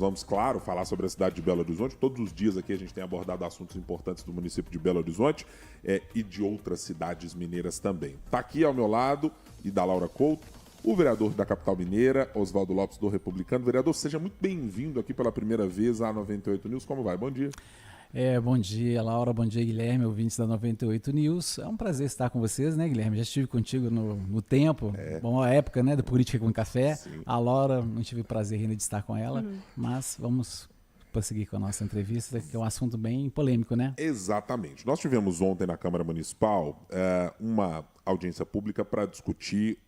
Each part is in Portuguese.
Vamos, claro, falar sobre a cidade de Belo Horizonte. Todos os dias aqui a gente tem abordado assuntos importantes do município de Belo Horizonte e de outras cidades mineiras também. Está aqui ao meu lado, e da Laura Couto, o vereador da capital mineira, Oswaldo Lopes, do Republicano. Vereador, seja muito bem-vindo aqui pela primeira vez à 98 News. Como vai? Bom dia. Bom dia, Laura. Bom dia, Guilherme, ouvintes da 98 News. É um prazer estar com vocês, né, Guilherme? Já estive contigo no tempo, boa época, né, da Política com Café. Sim. A Laura, não tive o prazer ainda de estar com ela, mas vamos prosseguir com a nossa entrevista, que é um assunto bem polêmico, né? Exatamente. Nós tivemos ontem na Câmara Municipal uma audiência pública para discutir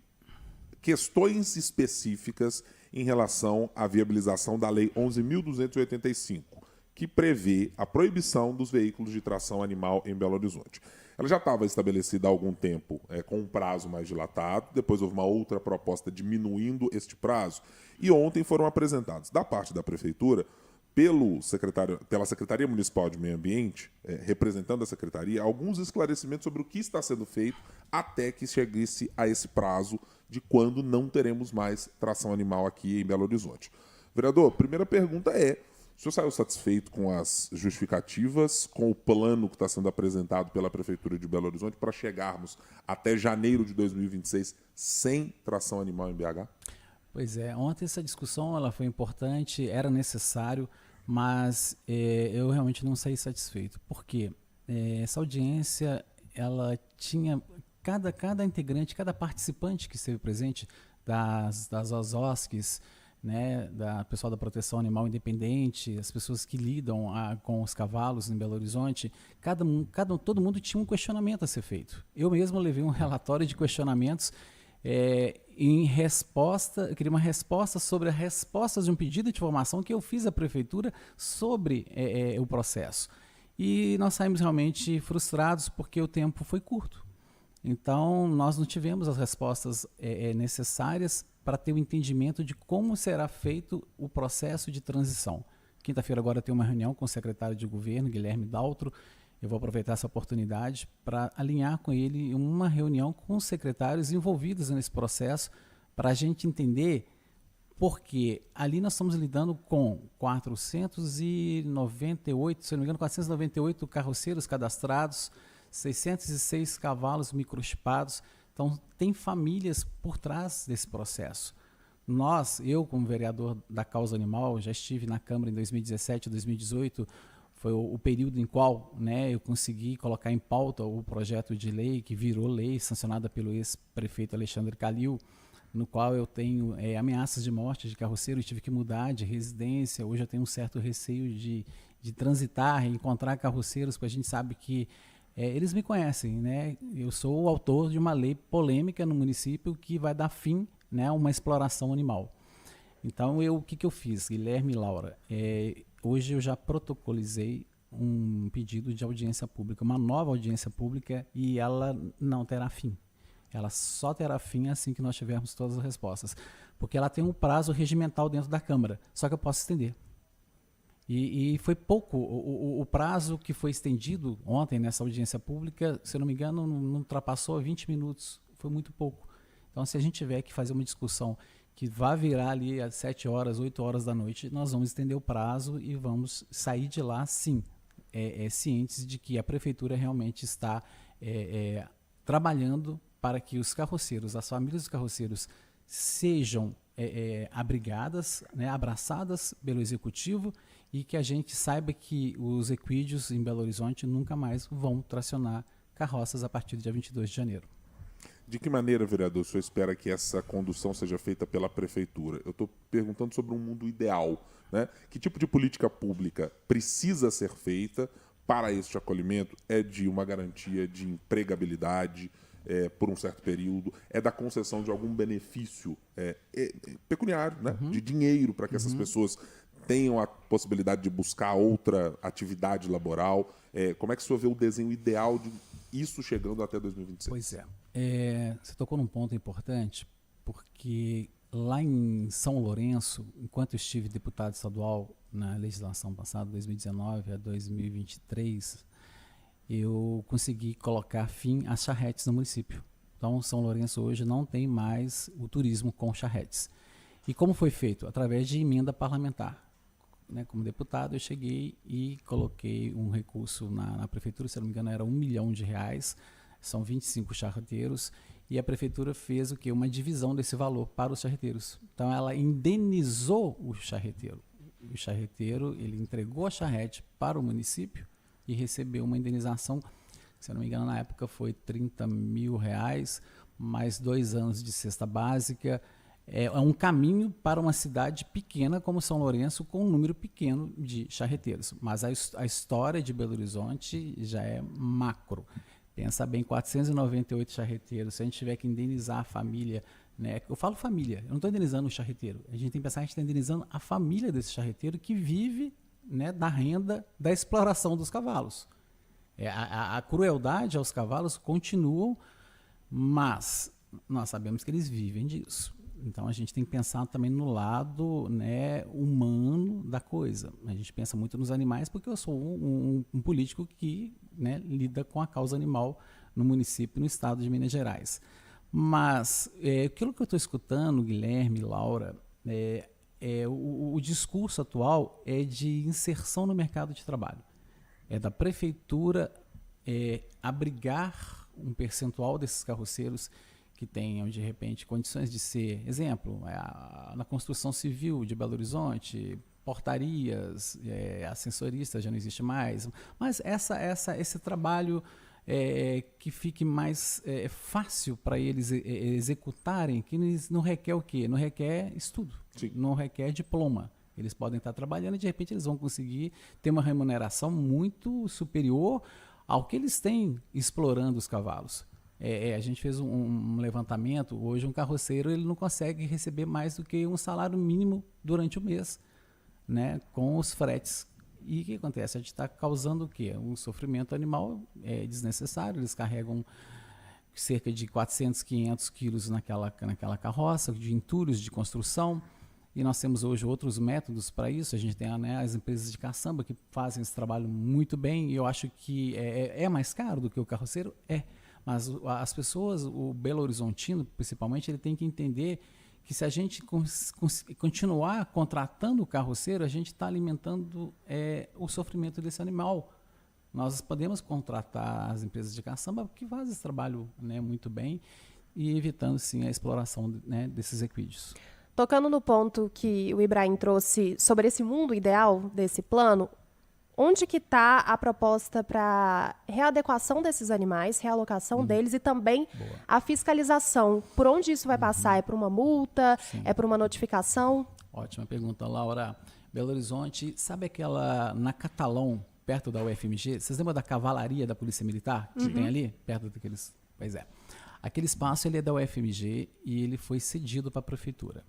questões específicas em relação à viabilização da Lei 11.285, que prevê a proibição dos veículos de tração animal em Belo Horizonte. Ela já estava estabelecida há algum tempo com um prazo mais dilatado, depois houve uma outra proposta diminuindo este prazo, e ontem foram apresentados, da parte da Prefeitura, pela Secretaria Municipal de Meio Ambiente, representando a Secretaria, alguns esclarecimentos sobre o que está sendo feito até que chegue-se a esse prazo de quando não teremos mais tração animal aqui em Belo Horizonte. Vereador, a primeira pergunta é: o senhor saiu satisfeito com as justificativas, com o plano que está sendo apresentado pela Prefeitura de Belo Horizonte para chegarmos até janeiro de 2026 sem tração animal em BH? Pois é, ontem essa discussão ela foi importante, era necessário, mas eu realmente não saí satisfeito. Por quê? Essa audiência, ela tinha, cada integrante, cada participante que esteve presente, das OSCs, né, da pessoal da proteção animal independente, as pessoas que lidam com os cavalos em Belo Horizonte, todo mundo tinha um questionamento a ser feito. Eu mesmo levei um relatório de questionamentos em resposta, eu queria uma resposta sobre as respostas de um pedido de informação que eu fiz à prefeitura sobre o processo. E nós saímos realmente frustrados porque o tempo foi curto. Então, nós não tivemos as respostas necessárias para ter o entendimento de como será feito o processo de transição. Quinta-feira agora tem uma reunião com o secretário de governo, Guilherme Daltro. Eu vou aproveitar essa oportunidade para alinhar com ele uma reunião com os secretários envolvidos nesse processo, para a gente entender, porque ali nós estamos lidando com 498, se não me engano, 498 carroceiros cadastrados, 606 cavalos microchipados. Então, tem famílias por trás desse processo. Eu como vereador da causa animal, já estive na Câmara em 2017, 2018, foi o período em qual, né, eu consegui colocar em pauta o projeto de lei que virou lei, sancionada pelo ex-prefeito Alexandre Calil, no qual eu tenho ameaças de morte de carroceiro, eu tive que mudar de residência. Hoje eu tenho um certo receio de transitar, encontrar carroceiros, porque a gente sabe que eles me conhecem, né? Eu sou o autor de uma lei polêmica no município que vai dar fim, né, a uma exploração animal. Então, o que eu fiz, Guilherme e Laura? Hoje eu já protocolizei um pedido de audiência pública, uma nova audiência pública, e ela não terá fim. Ela só terá fim assim que nós tivermos todas as respostas. Porque ela tem um prazo regimental dentro da Câmara, só que eu posso estender. E foi pouco, o prazo que foi estendido ontem nessa audiência pública, se eu não me engano, não ultrapassou 20 minutos, foi muito pouco. Então, se a gente tiver que fazer uma discussão que vai virar ali às 7 horas, 8 horas da noite, nós vamos estender o prazo e vamos sair de lá, sim, cientes de que a Prefeitura realmente está trabalhando para que os carroceiros, as famílias dos carroceiros, sejam abrigadas, né, abraçadas pelo Executivo, e que a gente saiba que os equídeos em Belo Horizonte nunca mais vão tracionar carroças a partir do dia 22 de janeiro. De que maneira, vereador, o senhor espera que essa condução seja feita pela Prefeitura? Eu estou perguntando sobre um mundo ideal, né? Que tipo de política pública precisa ser feita para este acolhimento? É de uma garantia de empregabilidade por um certo período? É da concessão de algum benefício pecuniário, né? De dinheiro, para que essas pessoas tenham a possibilidade de buscar outra atividade laboral? Como é que o senhor vê o desenho ideal de isso chegando até 2026? Pois você tocou num ponto importante, porque lá em São Lourenço, enquanto eu estive deputado estadual na legislação passada, 2019 a 2023, eu consegui colocar fim às charretes no município. Então, São Lourenço hoje não tem mais o turismo com charretes. E como foi feito? Através de emenda parlamentar. né, como deputado, eu cheguei e coloquei um recurso na prefeitura, se não me engano era R$1 milhão, são 25 charreteiros, e a prefeitura fez o quê? Uma divisão desse valor para os charreteiros. Então ela indenizou o charreteiro. O charreteiro, ele entregou a charrete para o município e recebeu uma indenização, se eu não me engano na época foi R$30 mil, mais 2 anos de cesta básica. É um caminho para uma cidade pequena como São Lourenço, com um número pequeno de charreteiros. Mas a história de Belo Horizonte já é macro. Pensa bem, 498 charreteiros, se a gente tiver que indenizar a família, né? Eu falo família, eu não estou indenizando o charreteiro, a gente tem que pensar que a gente está indenizando a família desse charreteiro que vive, né, da renda da exploração dos cavalos. A crueldade aos cavalos continuam, mas nós sabemos que eles vivem disso. Então a gente tem que pensar também no lado, né, humano da coisa. A gente pensa muito nos animais porque eu sou um político que, né, lida com a causa animal no município, no estado de Minas Gerais. Mas aquilo que eu estou escutando, Guilherme, Laura, o discurso atual é de inserção no mercado de trabalho. É da prefeitura abrigar um percentual desses carroceiros que tenham, de repente, condições de ser, exemplo, na construção civil de Belo Horizonte, portarias, ascensoristas já não existe mais, mas esse trabalho que fique mais fácil para eles executarem, que não requer o quê? Não requer estudo, sim, não requer diploma. Eles podem estar trabalhando e, de repente, eles vão conseguir ter uma remuneração muito superior ao que eles têm explorando os cavalos. A gente fez um levantamento, hoje um carroceiro ele não consegue receber mais do que um salário mínimo durante o mês, né, com os fretes. E o que acontece? A gente está causando o quê? Um sofrimento animal desnecessário, eles carregam cerca de 400, 500 quilos naquela carroça, de entulhos de construção, e nós temos hoje outros métodos para isso. A gente tem, né, as empresas de caçamba que fazem esse trabalho muito bem, e eu acho que é mais caro do que o carroceiro, mas as pessoas, o Belo Horizontino principalmente, ele tem que entender que se a gente continuar contratando o carroceiro, a gente está alimentando o sofrimento desse animal. Nós podemos contratar as empresas de caçamba que fazem esse trabalho, né, muito bem e evitando, sim, a exploração, né, desses equídeos. Tocando no ponto que o Ibrahim trouxe sobre esse mundo ideal desse plano, onde que está a proposta para readequação desses animais, realocação deles e também a fiscalização? Por onde isso vai passar? É por uma multa? Sim. É por uma notificação? Ótima pergunta, Laura. Belo Horizonte, sabe aquela, na Catalão, perto da UFMG, vocês lembram da cavalaria da Polícia Militar que tem ali? Perto daqueles... Pois é. Aquele espaço ele é da UFMG e ele foi cedido para a prefeitura.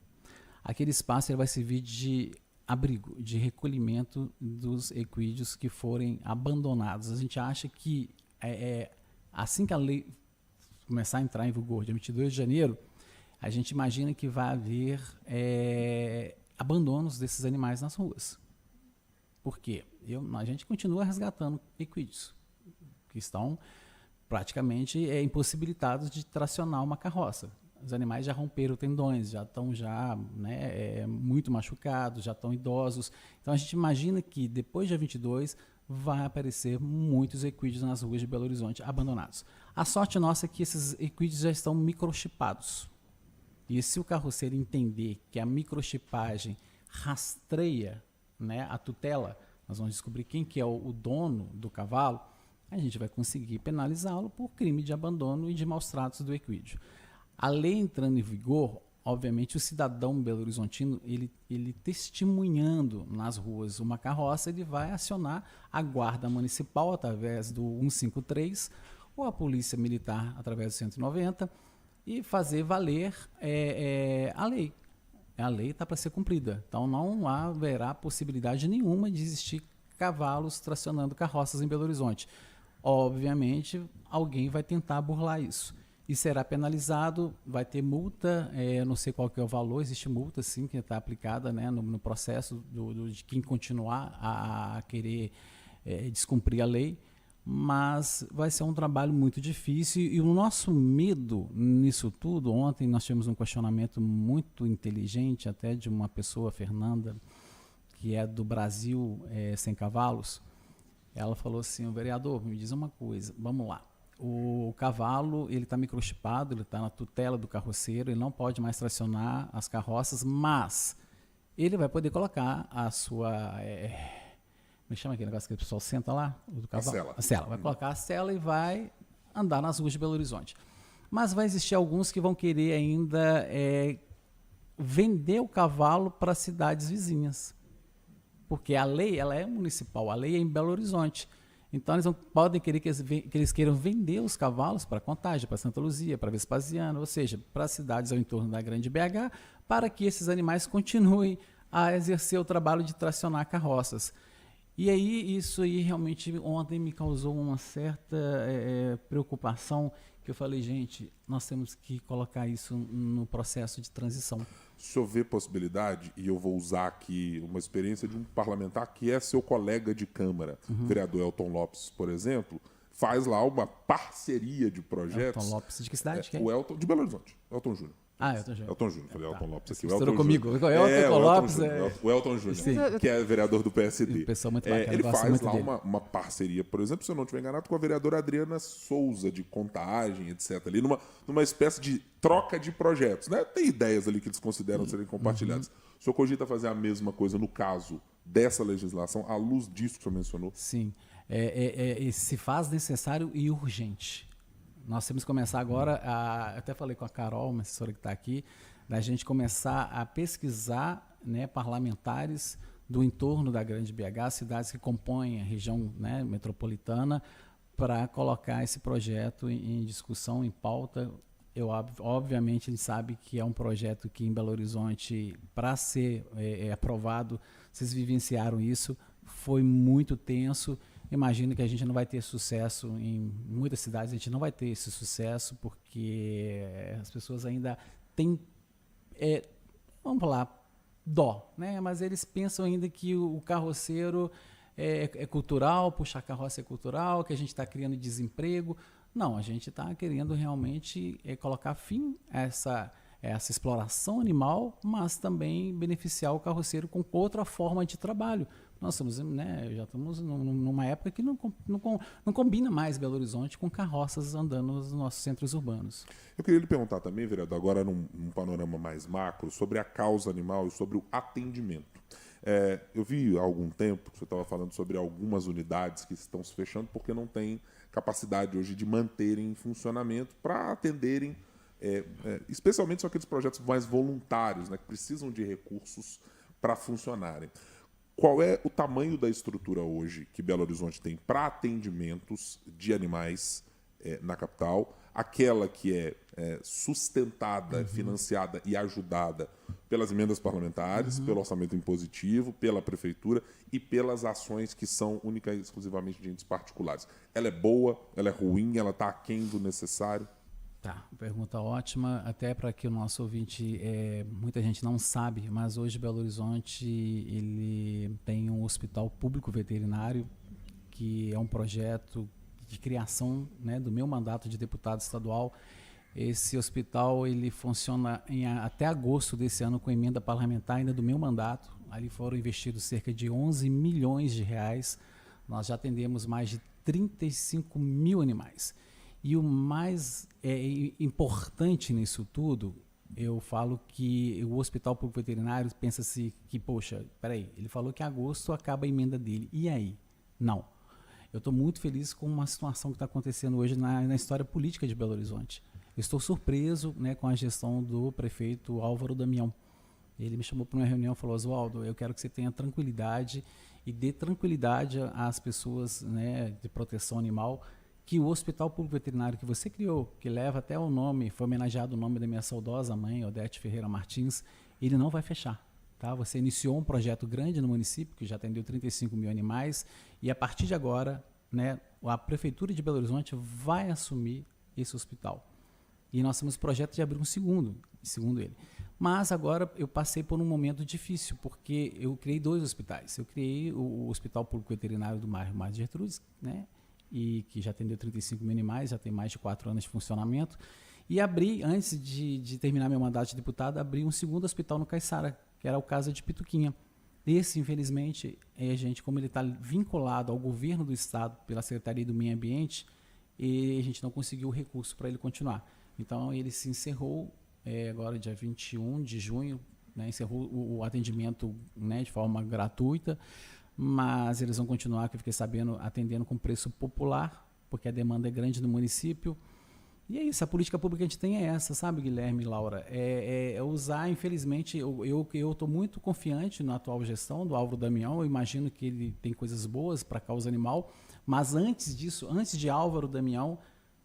Aquele espaço ele vai servir de abrigo, de recolhimento dos equídeos que forem abandonados. A gente acha que assim que a lei começar a entrar em vigor, dia 22 de janeiro, a gente imagina que vai haver abandonos desses animais nas ruas. Por quê? A gente continua resgatando equídeos que estão praticamente impossibilitados de tracionar uma carroça. Os animais já romperam tendões, já estão muito machucados, já estão idosos. Então a gente imagina que depois do dia 22 vai aparecer muitos equídeos nas ruas de Belo Horizonte abandonados. A sorte nossa é que esses equídeos já estão microchipados. E se o carroceiro entender que a microchipagem rastreia, né, a tutela, nós vamos descobrir quem que é o dono do cavalo, a gente vai conseguir penalizá-lo por crime de abandono e de maus tratos do equídeo. A lei entrando em vigor, obviamente o cidadão belo-horizontino, ele testemunhando nas ruas uma carroça, ele vai acionar a guarda municipal através do 153 ou a polícia militar através do 190 e fazer valer a lei. A lei está para ser cumprida, então não haverá possibilidade nenhuma de existir cavalos tracionando carroças em Belo Horizonte. Obviamente, alguém vai tentar burlar isso. E será penalizado, vai ter multa, não sei qual que é o valor, existe multa sim que está aplicada, né, no processo de quem continuar a querer descumprir a lei, mas vai ser um trabalho muito difícil e o nosso medo nisso tudo, ontem nós tivemos um questionamento muito inteligente até de uma pessoa, Fernanda, que é do Brasil Sem Cavalos, ela falou assim, vereador, me diz uma coisa, vamos lá. O cavalo, ele está microchipado, ele está na tutela do carroceiro, ele não pode mais tracionar as carroças, mas ele vai poder colocar a sua... me chama aquele negócio que o pessoal senta lá? Do cavalo? A sela. Vai colocar a sela e vai andar nas ruas de Belo Horizonte. Mas vai existir alguns que vão querer ainda vender o cavalo para cidades vizinhas. Porque a lei ela é municipal, a lei é em Belo Horizonte. Então, eles não podem querer que eles queiram vender os cavalos para Contagem, para Santa Luzia, para Vespasiano, ou seja, para cidades ao entorno da Grande BH, para que esses animais continuem a exercer o trabalho de tracionar carroças. E aí, isso aí realmente ontem me causou uma certa preocupação, que eu falei, gente, nós temos que colocar isso no processo de transição. Se houver possibilidade, e eu vou usar aqui uma experiência de um parlamentar que é seu colega de Câmara, o vereador Elton Lopes, por exemplo, faz lá uma parceria de projetos. Elton Lopes, de que cidade? O Elton, de Belo Horizonte, Elton Júnior. Elton Júnior. Elton Júnior, falei Elton Lopes aqui. Misturou comigo. O Elton Lopes o Elton Júnior, que é vereador do PSD. Pessoa muito bacana, ele faz muito lá dele. uma parceria, por exemplo, se eu não estiver enganado, com a vereadora Adriana Souza, de Contagem, etc. Ali, numa espécie de troca de projetos. Né? Tem ideias ali que eles consideram serem compartilhadas. O senhor cogita fazer a mesma coisa no caso dessa legislação, à luz disso que o senhor mencionou? Sim. Se faz necessário e urgente. Nós temos que começar agora, até falei com a Carol, uma assessora que está aqui, da gente começar a pesquisar, né, parlamentares do entorno da Grande BH, cidades que compõem a região, né, metropolitana, para colocar esse projeto em discussão, em pauta. Obviamente, a gente sabe que é um projeto que em Belo Horizonte, para ser aprovado, vocês vivenciaram isso, foi muito tenso. Imagino que a gente não vai ter sucesso em muitas cidades, a gente não vai ter esse sucesso porque as pessoas ainda têm, vamos falar, dó, né? Mas eles pensam ainda que o carroceiro é cultural, puxar carroça é cultural, que a gente está criando desemprego. Não, a gente está querendo realmente colocar fim a essa exploração animal, mas também beneficiar o carroceiro com outra forma de trabalho. Nós estamos, né, já estamos numa época que não combina mais Belo Horizonte com carroças andando nos nossos centros urbanos. Eu queria lhe perguntar também, vereador, agora num panorama mais macro, sobre a causa animal e sobre o atendimento. Eu vi há algum tempo que você estava falando sobre algumas unidades que estão se fechando porque não têm capacidade hoje de manterem em funcionamento para atenderem, especialmente são aqueles projetos mais voluntários, né, que precisam de recursos para funcionarem. Qual é o tamanho da estrutura hoje que Belo Horizonte tem para atendimentos de animais na capital? Aquela que é sustentada, financiada e ajudada pelas emendas parlamentares, pelo orçamento impositivo, pela prefeitura e pelas ações que são única e exclusivamente de entes particulares. Ela é boa, ela é ruim, ela está aquém do necessário? Tá, pergunta ótima, até para que o nosso ouvinte, muita gente não sabe, mas hoje Belo Horizonte ele tem um hospital público veterinário, que é um projeto de criação, né, do meu mandato de deputado estadual. Esse hospital ele funciona até agosto desse ano com emenda parlamentar ainda do meu mandato. Ali foram investidos cerca de 11 milhões de reais. Nós já atendemos mais de 35 mil animais. E o mais importante nisso tudo, eu falo que o Hospital Público Veterinário pensa-se que, poxa, peraí, ele falou que em agosto acaba a emenda dele. E aí? Não. Eu estou muito feliz com uma situação que está acontecendo hoje na história política de Belo Horizonte. Eu estou surpreso, né, com a gestão do prefeito Álvaro Damião. Ele me chamou para uma reunião e falou, Oswaldo, eu quero que você tenha tranquilidade e dê tranquilidade às pessoas, né, de proteção animal, que o Hospital Público Veterinário que você criou, que leva até o nome, foi homenageado o nome da minha saudosa mãe, Odete Ferreira Martins, ele não vai fechar. Tá? Você iniciou um projeto grande no município, que já atendeu 35 mil animais, e a partir de agora, né, a Prefeitura de Belo Horizonte vai assumir esse hospital. E nós temos o projeto de abrir um segundo ele. Mas agora eu passei por um momento difícil, porque eu criei 2 hospitais. Eu criei o Hospital Público Veterinário do bairro Mar de Gertrudes, né, e que já atendeu 35 mil animais, já tem mais de 4 anos de funcionamento. E abri, antes de terminar meu mandato de deputado, abri um segundo hospital no Caiçara, que era o Casa de Pituquinha. Esse, infelizmente, como ele está vinculado ao governo do estado pela Secretaria do Meio Ambiente, e a gente não conseguiu o recurso para ele continuar. Então, ele se encerrou agora, dia 21 de junho, né, encerrou o atendimento, né, de forma gratuita, mas eles vão continuar, que eu fiquei sabendo, atendendo com preço popular, porque a demanda é grande no município. E é isso, a política pública que a gente tem é essa, sabe, Guilherme e Laura? É usar, infelizmente, eu estou muito confiante na atual gestão do Álvaro Damião, eu imagino que ele tem coisas boas para a causa animal, mas antes disso, antes de Álvaro Damião,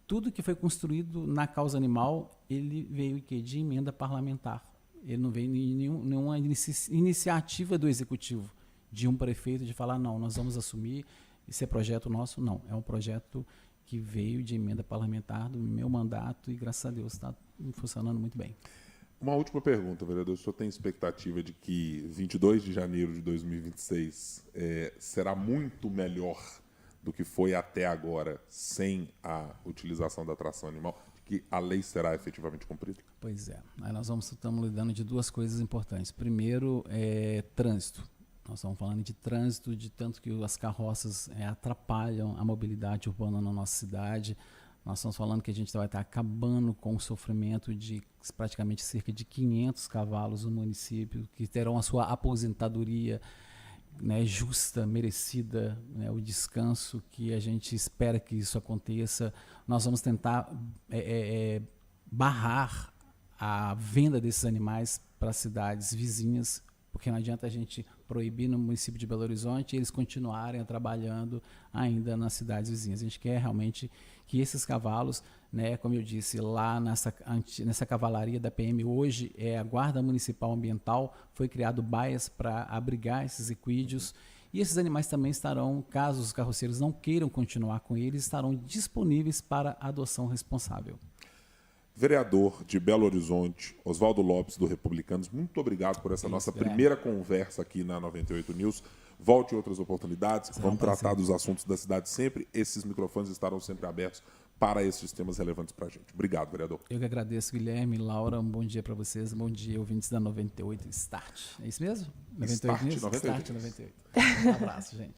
tudo que foi construído na causa animal, ele veio de emenda parlamentar. Ele não veio nenhuma iniciativa do executivo, de um prefeito, de falar, não, nós vamos assumir, esse é projeto nosso, não, é um projeto que veio de emenda parlamentar do meu mandato e, graças a Deus, está funcionando muito bem. Uma última pergunta, vereador. O senhor tem expectativa de que 22 de janeiro de 2026 será muito melhor do que foi até agora, sem a utilização da tração animal, que a lei será efetivamente cumprida? Pois é. Aí nós estamos lidando de duas coisas importantes. Primeiro, trânsito. Nós estamos falando de trânsito, de tanto que as carroças atrapalham a mobilidade urbana na nossa cidade. Nós estamos falando que a gente vai estar acabando com o sofrimento de praticamente cerca de 500 cavalos no município, que terão a sua aposentadoria, né, justa, merecida, né, o descanso que a gente espera que isso aconteça. Nós vamos tentar barrar a venda desses animais para cidades vizinhas, porque não adianta a gente proibir no município de Belo Horizonte e eles continuarem trabalhando ainda nas cidades vizinhas. A gente quer realmente que esses cavalos, né, como eu disse, lá nessa cavalaria da PM, hoje a Guarda Municipal Ambiental, foi criado baias para abrigar esses equídeos, e esses animais também estarão, caso os carroceiros não queiram continuar com eles, estarão disponíveis para adoção responsável. Vereador de Belo Horizonte, Oswaldo Lopes, do Republicanos, muito obrigado por essa nossa primeira conversa aqui na 98 News. Volte em outras oportunidades, vamos tratar dos assuntos da cidade sempre. Esses microfones estarão sempre abertos para esses temas relevantes para a gente. Obrigado, vereador. Eu que agradeço, Guilherme e Laura. Um bom dia para vocês. Bom dia, ouvintes da 98 Start. É isso mesmo? 98 Start News? 98. Start 98. Um abraço, gente.